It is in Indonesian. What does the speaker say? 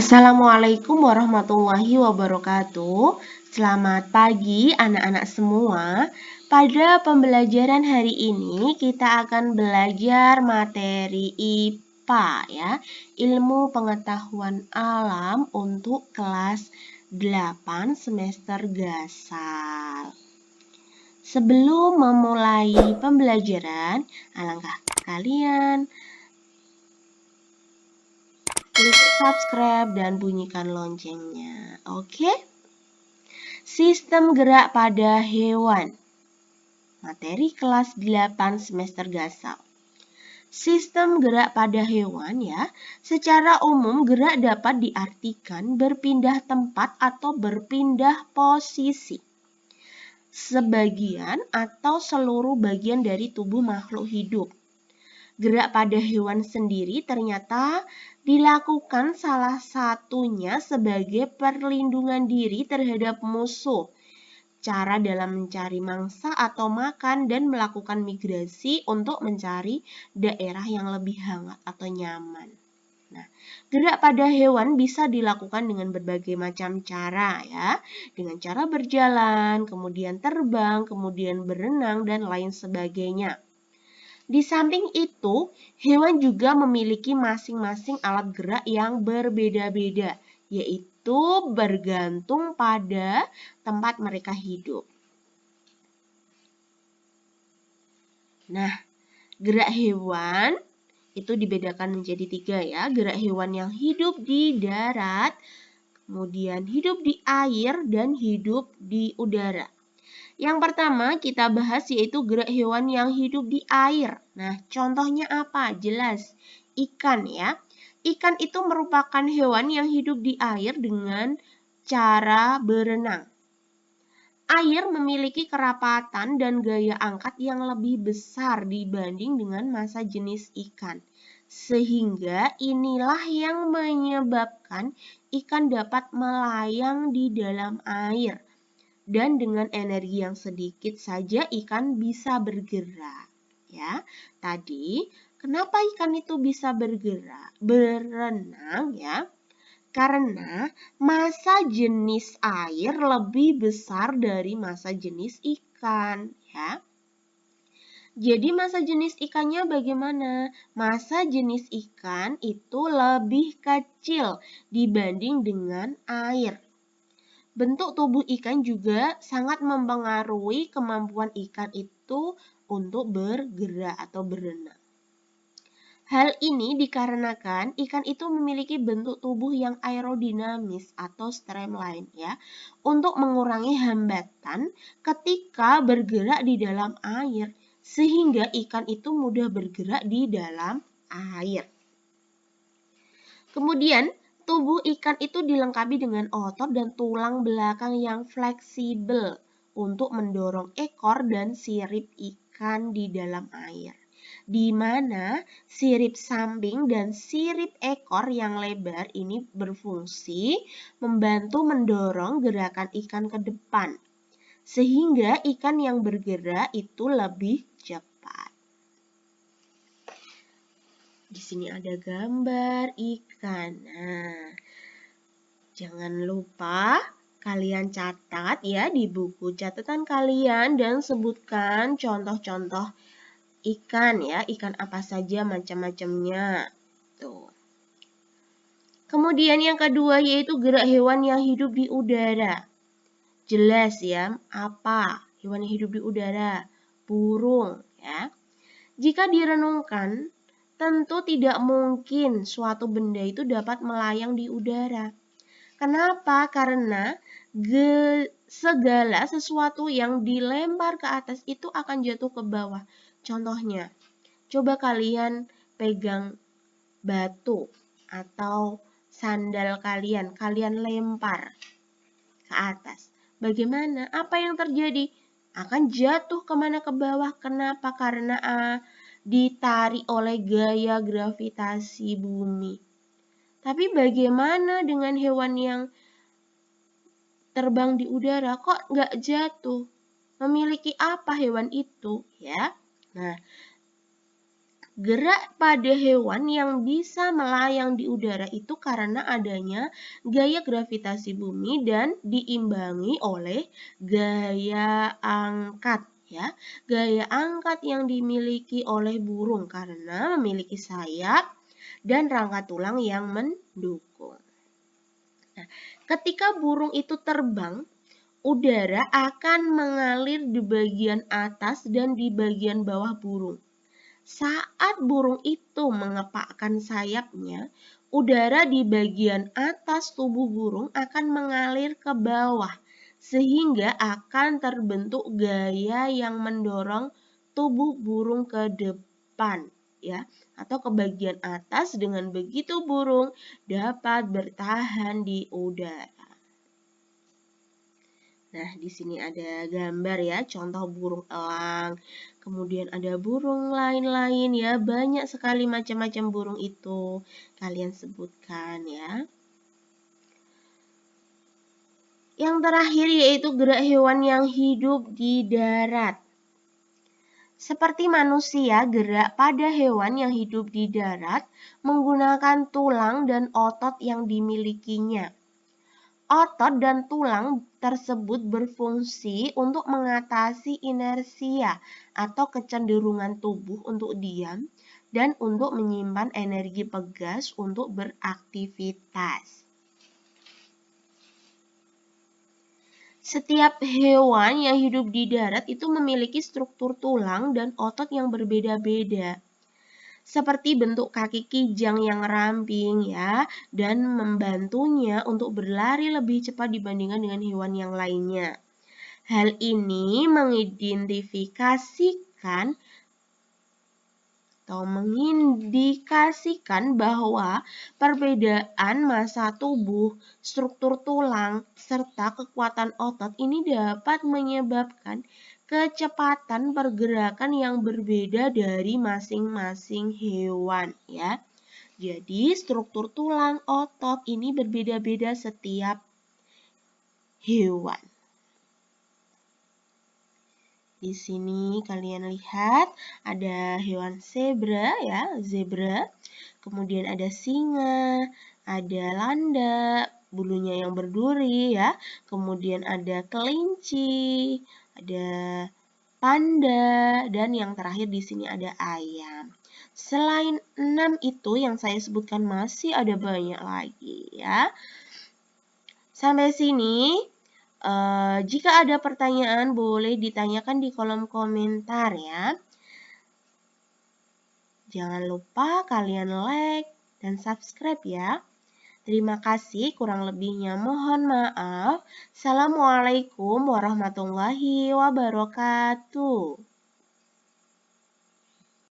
Assalamualaikum warahmatullahi wabarakatuh. Selamat pagi anak-anak semua. Pada pembelajaran hari ini kita akan belajar materi IPA ya, Ilmu Pengetahuan Alam untuk kelas 8 semester Gasal. Sebelum memulai pembelajaran, alangkah kalian klik subscribe dan bunyikan loncengnya. Oke? Sistem gerak pada hewan. Materi kelas 8 semester Gasal. Sistem gerak pada hewan ya, secara umum gerak dapat diartikan berpindah tempat atau berpindah posisi. Sebagian atau seluruh bagian dari tubuh makhluk hidup. Gerak pada hewan sendiri ternyata dilakukan salah satunya sebagai perlindungan diri terhadap musuh. Cara dalam mencari mangsa atau makan dan melakukan migrasi untuk mencari daerah yang lebih hangat atau nyaman. Nah, gerak pada hewan bisa dilakukan dengan berbagai macam cara ya. Dengan cara berjalan, kemudian terbang, kemudian berenang dan lain sebagainya. Di samping itu, hewan juga memiliki masing-masing alat gerak yang berbeda-beda, yaitu bergantung pada tempat mereka hidup. Nah, gerak hewan itu dibedakan menjadi 3 ya. Gerak hewan yang hidup di darat, kemudian hidup di air, dan hidup di udara. Yang pertama kita bahas yaitu gerak hewan yang hidup di air. Nah, contohnya apa? Jelas, ikan ya. Ikan itu merupakan hewan yang hidup di air dengan cara berenang. Air memiliki kerapatan dan gaya angkat yang lebih besar dibanding dengan massa jenis ikan. Sehingga inilah yang menyebabkan ikan dapat melayang di dalam air. Dan dengan energi yang sedikit saja ikan bisa bergerak. Ya, tadi kenapa ikan itu bisa bergerak, berenang ya? Karena massa jenis air lebih besar dari massa jenis ikan ya. Jadi massa jenis ikannya bagaimana? Massa jenis ikan itu lebih kecil dibanding dengan air. Bentuk tubuh ikan juga sangat mempengaruhi kemampuan ikan itu untuk bergerak atau berenang. Hal ini dikarenakan ikan itu memiliki bentuk tubuh yang aerodinamis atau streamline ya, untuk mengurangi hambatan ketika bergerak di dalam air, sehingga ikan itu mudah bergerak di dalam air. Kemudian tubuh ikan itu dilengkapi dengan otot dan tulang belakang yang fleksibel untuk mendorong ekor dan sirip ikan di dalam air. Di mana sirip samping dan sirip ekor yang lebar ini berfungsi membantu mendorong gerakan ikan ke depan. Sehingga ikan yang bergerak itu lebih cepat. Di sini ada gambar ikan. Nah, jangan lupa kalian catat ya di buku catatan kalian dan sebutkan contoh-contoh ikan ya, ikan apa saja macam-macamnya. Tuh. Kemudian yang kedua yaitu gerak hewan yang hidup di udara. Jelas ya, apa hewan yang hidup di udara? Burung ya. Jika direnungkan, tentu tidak mungkin suatu benda itu dapat melayang di udara. Kenapa? Karena segala sesuatu yang dilempar ke atas itu akan jatuh ke bawah. Contohnya, coba kalian pegang batu atau sandal kalian lempar ke atas. Bagaimana? Apa yang terjadi? Akan jatuh kemana? Ke bawah. Kenapa? Karena ditarik oleh gaya gravitasi bumi. Tapi bagaimana dengan hewan yang terbang di udara? Kok nggak jatuh? Memiliki apa hewan itu? Ya. Nah, Gerak pada hewan yang bisa melayang di udara itu karena adanya gaya gravitasi bumi dan diimbangi oleh gaya angkat ya. Gaya angkat yang dimiliki oleh burung karena memiliki sayap dan rangka tulang yang mendukung. Nah, ketika burung itu terbang, udara akan mengalir di bagian atas dan di bagian bawah burung. Saat burung itu mengepakkan sayapnya, udara di bagian atas tubuh burung akan mengalir ke bawah, sehingga akan terbentuk gaya yang mendorong tubuh burung ke depan, ya, atau ke bagian atas. Dengan begitu burung dapat bertahan di udara. Nah, di sini ada gambar ya, contoh burung elang. Kemudian ada burung lain-lain ya, banyak sekali macam-macam burung itu. Kalian sebutkan ya. Yang terakhir yaitu gerak hewan yang hidup di darat. Seperti manusia, gerak pada hewan yang hidup di darat menggunakan tulang dan otot yang dimilikinya. Otot dan tulang tersebut berfungsi untuk mengatasi inersia atau kecenderungan tubuh untuk diam dan untuk menyimpan energi pegas untuk beraktivitas. Setiap hewan yang hidup di darat itu memiliki struktur tulang dan otot yang berbeda-beda. Seperti bentuk kaki kijang yang ramping ya, dan membantunya untuk berlari lebih cepat dibandingkan dengan hewan yang lainnya. Hal ini mengindikasikan bahwa perbedaan massa tubuh, struktur tulang, serta kekuatan otot ini dapat menyebabkan kecepatan pergerakan yang berbeda dari masing-masing hewan ya. Jadi struktur tulang, otot ini berbeda-beda setiap hewan. Di sini kalian lihat ada hewan zebra ya, zebra. Kemudian ada singa, ada landak, bulunya yang berduri ya. Kemudian ada kelinci, ada panda, dan yang terakhir di sini ada ayam. Selain 6 itu yang saya sebutkan masih ada banyak lagi ya. Sampai sini, jika ada pertanyaan boleh ditanyakan di kolom komentar ya. Jangan lupa kalian like dan subscribe ya. Terima kasih, kurang lebihnya mohon maaf. Assalamualaikum warahmatullahi wabarakatuh.